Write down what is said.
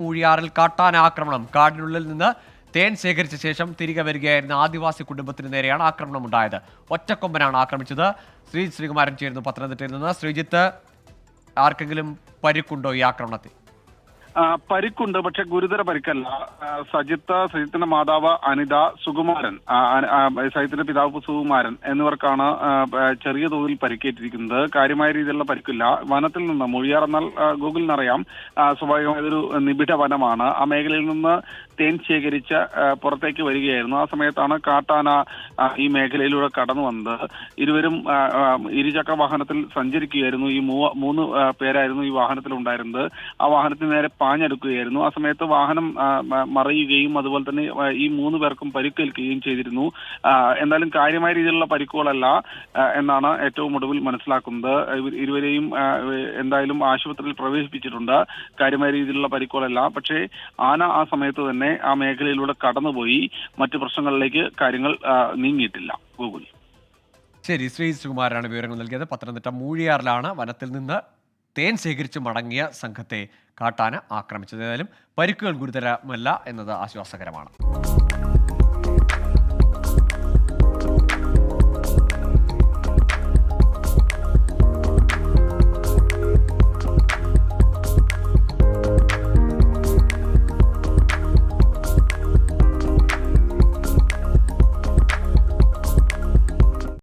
മൂഴിയാറിൽ കാട്ടാന ആക്രമണം. കാടിനുള്ളിൽ നിന്ന് തേൻ ശേഖരിച്ച ശേഷം തിരികെ വരികയായിരുന്ന ആദിവാസി കുടുംബത്തിന് നേരെയാണ് ആക്രമണം ഉണ്ടായത്. ഒറ്റക്കൊമ്പനാണ് ആക്രമിച്ചത്. ശ്രീകുമാരൻ ചേരുന്നു പത്തനംതിട്ടയിൽ നിന്ന്. ശ്രീജിത്ത്, ആർക്കെങ്കിലും പരിക്കുണ്ടോ ഈ ആക്രമണത്തിൽ? പരിക്കുണ്ട്, പക്ഷെ ഗുരുതര പരിക്കല്ല. സജിത്തിന്റെ മാതാവ് അനിത, സുകുമാരൻ, സജിത്തിന്റെ പിതാവ് സുകുമാരൻ എന്നിവർക്കാണ് ചെറിയ തോതിൽ പരിക്കേറ്റിരിക്കുന്നത്. കാര്യമായ രീതിയിലുള്ള പരിക്കില്ല. വനത്തിൽ നിന്ന് മൂഴിയാർ എന്നാൽ ഗൂഗിളിനറിയാം, സ്വാഭാവികമായൊരു നിബിഡ വനമാണ്. ആ മേഖലയിൽ നിന്ന് തേൻ ശേഖരിച്ച് പുറത്തേക്ക് വരികയായിരുന്നു. ആ സമയത്താണ് കാട്ടാന ഈ മേഖലയിലൂടെ കടന്നു വന്നത്. ഇരുവരും ഇരുചക്ര വാഹനത്തിൽ സഞ്ചരിക്കുകയായിരുന്നു. ഈ മൂന്ന് പേരായിരുന്നു ഈ വാഹനത്തിൽ ഉണ്ടായിരുന്നത്. ആ വാഹനത്തിന് നേരെ പാഞ്ഞെടുക്കുകയായിരുന്നു. ആ സമയത്ത് വാഹനം മറിയുകയും അതുപോലെ തന്നെ ഈ മൂന്ന് പേർക്കും പരിക്കേൽക്കുകയും ചെയ്തിരുന്നു. എന്നാലും കാര്യമായ രീതിയിലുള്ള പരിക്കുകളല്ല എന്നാണ് ഏറ്റവും ഒടുവിൽ മനസ്സിലാക്കുന്നത്. ഇരുവരെയും എന്തായാലും ആശുപത്രിയിൽ പ്രവേശിപ്പിച്ചിട്ടുണ്ട്. കാര്യമായ രീതിയിലുള്ള പരിക്കുകളല്ല. പക്ഷേ ആന ആ സമയത്ത് തന്നെ ആ മേഖലയിലൂടെ കടന്നുപോയി. മറ്റു പ്രശ്നങ്ങളിലേക്ക് കാര്യങ്ങൾ നീങ്ങിയിട്ടില്ല. ഗൂഗിൾ. ശരി, ശ്രീകുമാരാണ് വിവരങ്ങൾ നൽകിയത്. പത്തനംതിട്ട മൂഴിയാറിലാണ് വനത്തിൽ നിന്ന് തേൻ ശേഖരിച്ച് മടങ്ങിയ സംഘത്തെ കാട്ടാന ആക്രമിച്ചത്. ഏതായാലും പരിക്കുകൾ ഗുരുതരമല്ല എന്നത് ആശ്വാസകരമാണ്.